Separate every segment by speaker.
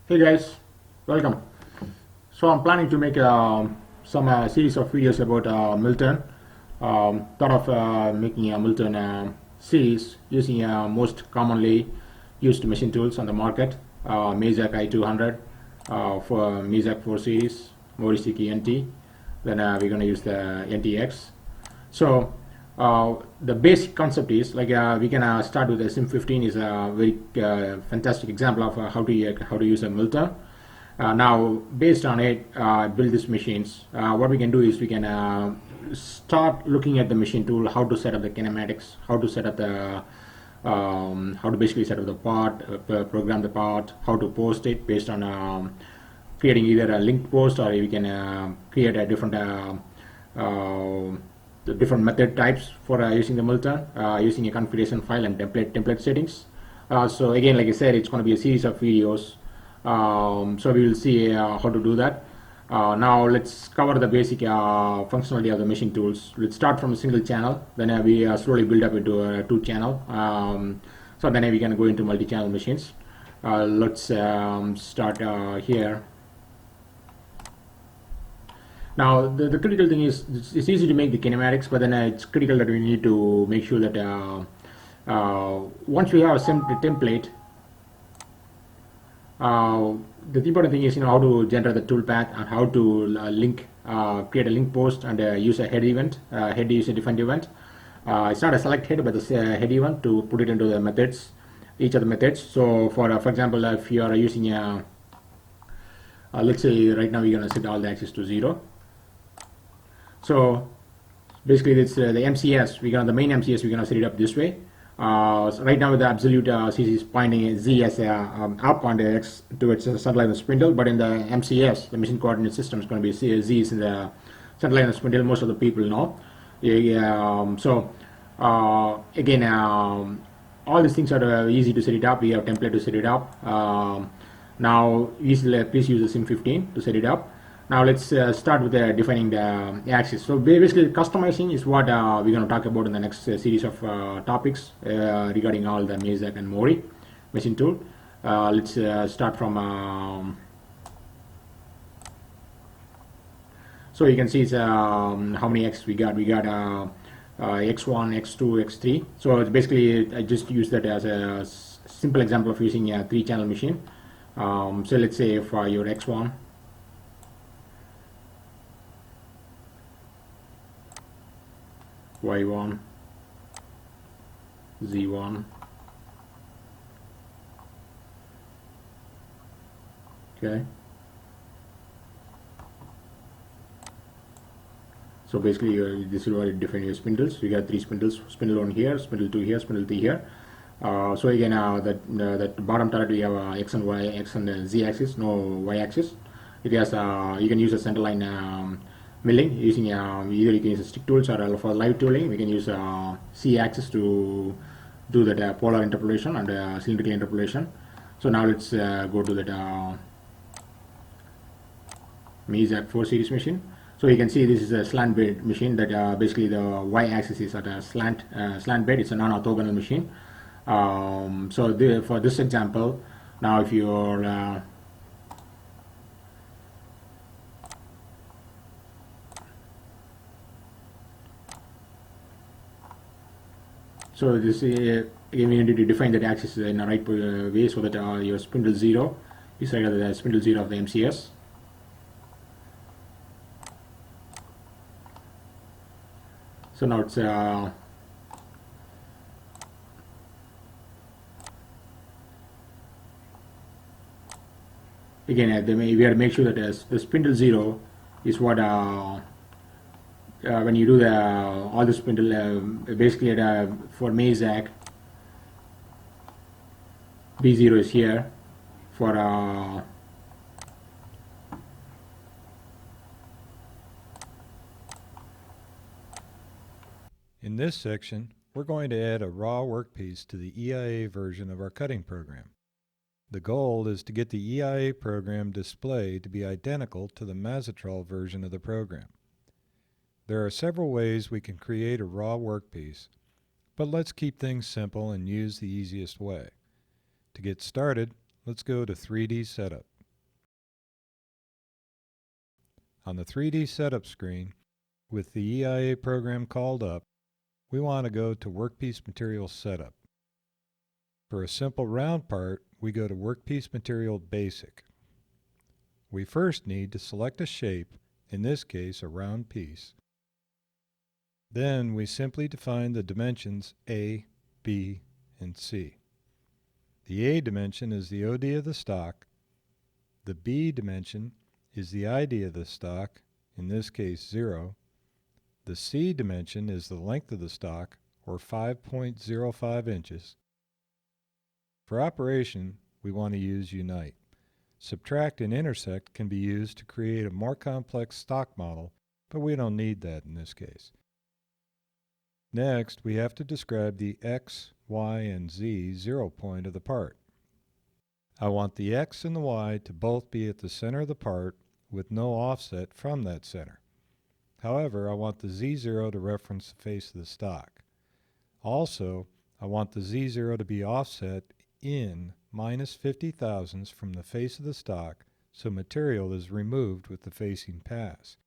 Speaker 1: Hey guys, welcome. So I'm planning to make some series of videos about MILL-TURN. Thought of making a MILL-TURN series using most commonly used machine tools on the market. Mazak i200 for Mazak 4 series, Morisiki NT. Then we're going to use the NTX. So the basic concept is like we can start with the Sim15 is a very fantastic example of how to use a MILL-TURN. Now, based on it, build these machines. What we can do is we can start looking at the machine tool, how to set up the kinematics, how to set up the how to basically set up the part, program the part, how to post it based on creating either a linked post or we can create a different the different method types for using the MILL-TURN, using a configuration file and template settings. So again, like I said, it's going to be a series of videos. So we will see how to do that. Now let's cover the basic functionality of the machine tools. Let's start from a single channel, then we slowly build up into a two channel. So then we can go into multi-channel machines. Let's start here. Now the critical thing is it's easy to make the kinematics, but then it's critical that we need to make sure that once we have a template, the important thing is how to generate the toolpath and how to create a link post and use a head event, head user defined event. It's not a select head, but the head event to put it into the methods, each of the methods. So for example, if you are using let's say right now we're going to set all the axes to 0. So basically it's the MCS. The main MCS we're gonna set it up this way. So right now the absolute CC is pointing Z as up on the X towards the center line of the spindle, but in the MCS, the machine coordinate system is going to be Z is in the center line of the spindle. Most of the people know. So again, all these things are easy to set it up. We have template to set it up. Now please use the Sim15 to set it up. Now let's start with defining the axis. So basically customizing is what we're going to talk about in the next series of topics regarding all the Mazak and Mori machine tool. Let's start from so you can see it's, how many X we got. We got X1, X2, X3. So it's basically I just use that as a simple example of using a 3-channel machine. So let's say for your X1, Y1, Z1, okay. So basically this is what it defines your spindles. You got 3 spindles, spindle 1 here, spindle 2 here, spindle 3 here. So again that bottom turret we have X and Y, X and Z axis, no Y axis. It has you can use a center line milling using either you can use stick tools or for live tooling we can use C axis to do that polar interpolation and cylindrical interpolation. So now let's go to that Mazak 4 series machine. So you can see this is a slant bed machine that basically the Y axis is at a slant bed. It's a non-orthogonal machine. So for this example, now if you're so this again we need to define that axis in the right way so that your spindle 0 is right at the spindle 0 of the MCS. So now it's again we have to make sure that the spindle 0 is what when you do the all the spindle basically for Mazak B0 is here for
Speaker 2: In this section, we're going to add a raw workpiece to the EIA version of our cutting program. The goal is to get the EIA program display to be identical to the Mazatrol version of the program. There are several ways we can create a raw workpiece, but let's keep things simple and use the easiest way. To get started, let's go to 3D Setup. On the 3D setup screen, with the EIA program called up, we want to go to Workpiece Material Setup. For a simple round part, we go to Workpiece Material Basic. We first need to select a shape, in this case a round piece. Then we simply define the dimensions A, B, and C. The A dimension is the OD of the stock. The B dimension is the ID of the stock, in this case 0. The C dimension is the length of the stock, or 5.05 inches. For operation, we want to use Unite. Subtract and intersect can be used to create a more complex stock model, but we don't need that in this case. Next, we have to describe the X, Y, and Z 0 point of the part. I want the X and the Y to both be at the center of the part with no offset from that center. However, I want the Z0 to reference the face of the stock. Also, I want the Z0 to be offset in minus 50 thousandths from the face of the stock, so material is removed with the facing pass.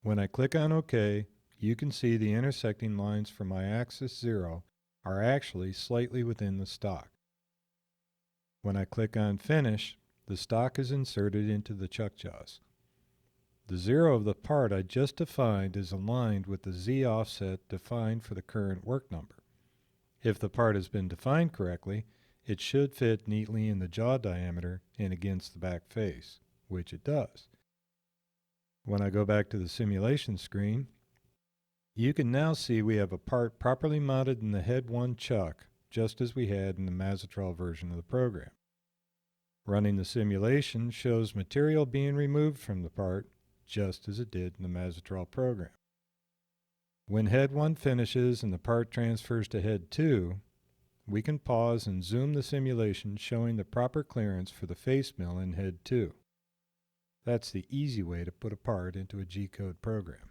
Speaker 2: When I click on OK, you can see the intersecting lines for my axis 0 are actually slightly within the stock. When I click on Finish, the stock is inserted into the chuck jaws. The 0 of the part I just defined is aligned with the Z offset defined for the current work number. If the part has been defined correctly, it should fit neatly in the jaw diameter and against the back face, which it does. When I go back to the simulation screen, you can now see we have a part properly mounted in the head 1 chuck, just as we had in the Mazatrol version of the program. Running the simulation shows material being removed from the part, just as it did in the Mazatrol program. When head 1 finishes and the part transfers to head 2, we can pause and zoom the simulation showing the proper clearance for the face mill in head 2. That's the easy way to put a part into a G-code program.